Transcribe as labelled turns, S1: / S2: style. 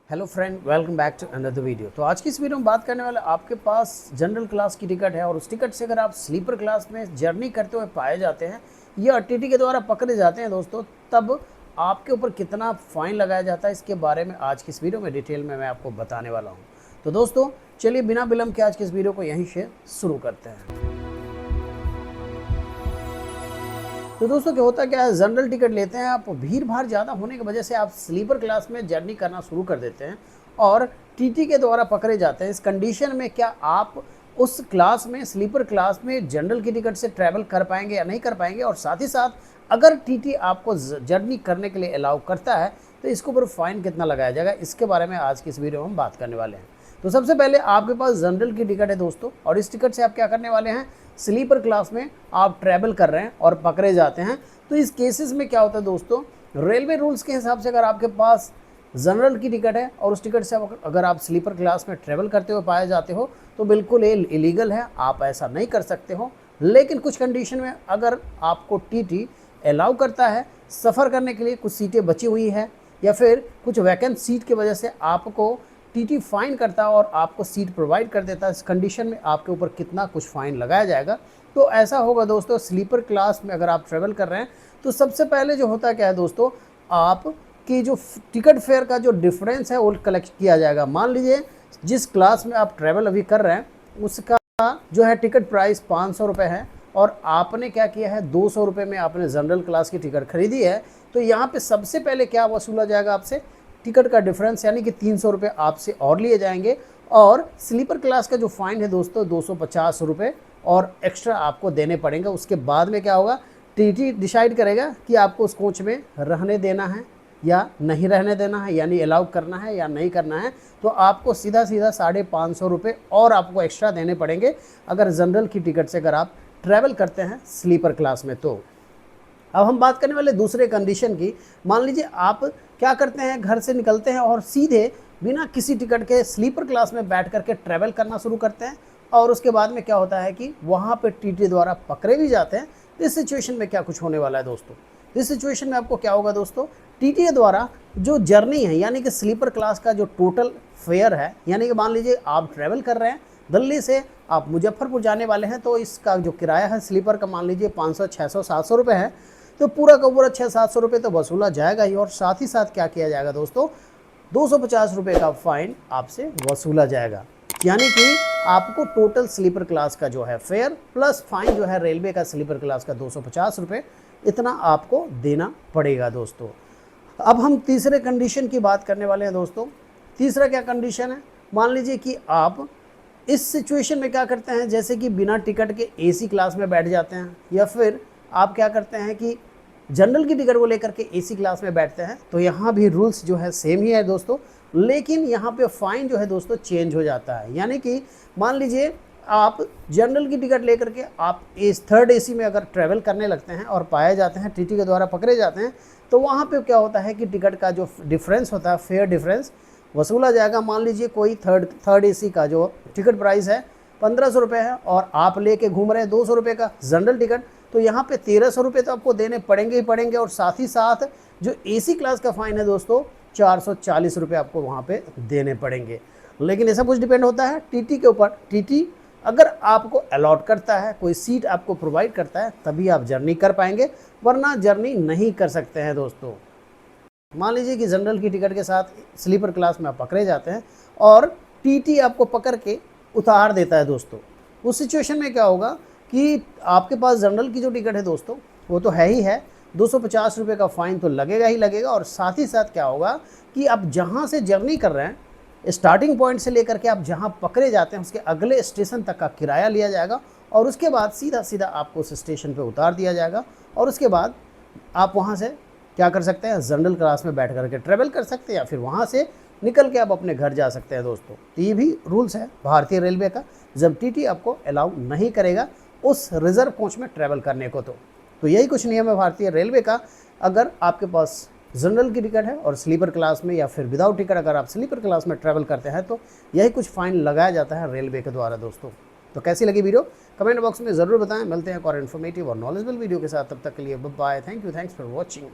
S1: Hello friend, welcome back to another video. तो आज की इस वीडियो में बात करने वाले आपके पास जनरल क्लास की टिकट है और उस टिकट से अगर आप स्लीपर क्लास में जर्नी करते हुए पाए जाते हैं या टीटी के द्वारा पकड़े जाते हैं दोस्तों, तब आपके ऊपर कितना फ़ाइन लगाया जाता है, इसके बारे में आज की इस वीडियो में डिटेल में मैं आपको बताने वाला हूँ। तो दोस्तों चलिए बिना विलम्ब के आज की इस वीडियो को यहीं से शुरू करते हैं। तो दोस्तों क्या होता है, क्या है, जनरल टिकट लेते हैं आप, भीड़ भाड़ ज़्यादा होने की वजह से आप स्लीपर क्लास में जर्नी करना शुरू कर देते हैं और टीटी के द्वारा पकड़े जाते हैं। इस कंडीशन में क्या आप उस क्लास में, स्लीपर क्लास में जनरल की टिकट से ट्रैवल कर पाएंगे या नहीं कर पाएंगे, और साथ ही साथ अगर टीटी आपको जर्नी करने के लिए अलाउ करता है तो इसके ऊपर फाइन कितना लगाया जाएगा, इसके बारे में आज की इस वीडियो में हम बात करने वाले हैं। तो सबसे पहले आपके पास जनरल की टिकट है दोस्तों, और इस टिकट से आप क्या करने वाले हैं, स्लीपर क्लास में आप ट्रैवल कर रहे हैं और पकड़े जाते हैं। तो इस केसेस में क्या होता है दोस्तों, रेलवे रूल्स के हिसाब से अगर आपके पास जनरल की टिकट है और उस टिकट से अगर आप स्लीपर क्लास में ट्रैवल करते हुए पाए जाते हो तो बिल्कुल ये इलीगल है, आप ऐसा नहीं कर सकते हो। लेकिन कुछ कंडीशन में अगर आपको टीटी अलाउ करता है सफ़र करने के लिए, कुछ सीटें बची हुई है या फिर कुछ वैकेंट सीट की वजह से आपको टीटी फाइन करता है और आपको सीट प्रोवाइड कर देता है, इस कंडीशन में आपके ऊपर कितना कुछ फ़ाइन लगाया जाएगा। तो ऐसा होगा दोस्तों, स्लीपर क्लास में अगर आप ट्रैवल कर रहे हैं तो सबसे पहले जो होता क्या है दोस्तों, आपकी जो टिकट फेयर का जो डिफरेंस है वो कलेक्ट किया जाएगा। मान लीजिए जिस क्लास में आप ट्रैवल अभी कर रहे हैं उसका जो है टिकट प्राइस 500 रुपये है और आपने क्या किया है, 200 रुपये में आपने जनरल क्लास की टिकट खरीदी है। तो यहाँ पे सबसे पहले क्या वसूला जाएगा आपसे, टिकट का डिफरेंस, यानी कि 300 रुपये आपसे और लिए जाएंगे। और स्लीपर क्लास का जो फाइन है दोस्तों 250 रुपये और एक्स्ट्रा आपको देने पड़ेंगे। उसके बाद में क्या होगा, टीटी डिसाइड करेगा कि आपको उस कोच में रहने देना है या नहीं रहने देना है, यानी अलाउ करना है या नहीं करना है। तो आपको सीधा 550 रुपये और आपको एक्स्ट्रा देने पड़ेंगे अगर जनरल की टिकट से अगर आप ट्रैवल करते हैं स्लीपर क्लास में। तो अब हम बात करने वाले दूसरे कंडीशन की। मान लीजिए आप क्या करते हैं, घर से निकलते हैं और सीधे बिना किसी टिकट के स्लीपर क्लास में बैठ करके ट्रैवल करना शुरू करते हैं और उसके बाद में क्या होता है कि वहाँ पे टीटी द्वारा पकड़े भी जाते हैं। तो इस सिचुएशन में क्या कुछ होने वाला है दोस्तों, इस सिचुएशन में आपको क्या होगा दोस्तों, टीटी के द्वारा जो जर्नी है यानी कि स्लीपर क्लास का जो टोटल फेयर है, यानी कि मान लीजिए आप ट्रैवल कर रहे हैं दिल्ली से, आप मुजफ्फरपुर जाने वाले हैं, तो इसका जो किराया है स्लीपर का मान लीजिए 500, 600, 700 रुपये है। तो पूरा का पूरा 600-700 रुपये तो वसूला जाएगा ही, और साथ ही साथ क्या किया जाएगा दोस्तों, 250 रुपये का फाइन आपसे वसूला जाएगा। यानी कि आपको टोटल स्लीपर क्लास का जो है फेयर प्लस फाइन जो है रेलवे का स्लीपर क्लास का 250 रुपये, इतना आपको देना पड़ेगा दोस्तों। अब हम तीसरे कंडीशन की बात करने वाले हैं दोस्तों। तीसरा क्या कंडीशन है, मान लीजिए कि आप इस सिचुएशन में क्या करते हैं, जैसे कि बिना टिकट के एसी क्लास में बैठ जाते हैं या फिर आप क्या करते हैं कि जनरल की टिकट को लेकर के एसी क्लास में बैठते हैं। तो यहाँ भी रूल्स जो है सेम ही है दोस्तों, लेकिन यहाँ पे फाइन जो है दोस्तों चेंज हो जाता है। यानी कि मान लीजिए आप जनरल की टिकट लेकर के आप थर्ड एसी में अगर ट्रैवल करने लगते हैं और पाए जाते हैं, टीटी के द्वारा पकड़े जाते हैं, तो वहाँ पे क्या होता है कि टिकट का जो डिफरेंस होता है, फेयर डिफरेंस वसूला जाएगा। मान लीजिए कोई थर्ड एसी का जो टिकट प्राइस है 1500 रुपये है और आप लेके घूम रहे हैं 200 रुपये का जनरल टिकट, तो यहाँ पे 1300 रुपये तो आपको देने पड़ेंगे ही पड़ेंगे। और साथ ही साथ जो एसी क्लास का फ़ाइन है दोस्तों 440 रुपये आपको वहाँ पे देने पड़ेंगे। लेकिन ऐसा कुछ डिपेंड होता है टीटी के ऊपर। टीटी अगर आपको अलॉट करता है, कोई सीट आपको प्रोवाइड करता है, तभी आप जर्नी कर पाएंगे, वरना जर्नी नहीं कर सकते हैं दोस्तों। मान लीजिए कि जनरल की टिकट के साथ स्लीपर क्लास में आप पकड़े जाते हैं और टीटी आपको पकड़ के उतार देता है दोस्तों। उस सिचुएशन में क्या होगा कि आपके पास जनरल की जो टिकट है दोस्तों वो तो है ही है, 250 रुपये का फ़ाइन तो लगेगा ही लगेगा। और साथ ही साथ क्या होगा कि आप जहाँ से जर्नी कर रहे हैं, स्टार्टिंग पॉइंट से लेकर के आप जहाँ पकड़े जाते हैं उसके अगले स्टेशन तक का किराया लिया जाएगा और उसके बाद सीधा आपको उस स्टेशन पर उतार दिया जाएगा। और उसके बाद आप वहाँ से क्या कर सकते हैं, जनरल क्लास में बैठ करके ट्रैवल कर सकते हैं या फिर वहाँ से निकल के आप अपने घर जा सकते हैं दोस्तों। तो ये भी रूल्स है भारतीय रेलवे का, जब टीटी आपको अलाउ नहीं करेगा उस रिजर्व कोच में ट्रैवल करने को। तो यही कुछ नियम है भारतीय रेलवे का। अगर आपके पास जनरल की टिकट है और स्लीपर क्लास में या फिर विदाउट टिकट अगर आप स्लीपर क्लास में ट्रैवल करते हैं तो यही कुछ फ़ाइन लगाया जाता है रेलवे के द्वारा दोस्तों। तो कैसी लगी वीडियो कमेंट बॉक्स में ज़रूर बताएं। मिलते हैं एक और इन्फॉर्मेटिव और नॉलेजेबल वीडियो के साथ, तब तक के लिए bye, thank you, thanks for watching.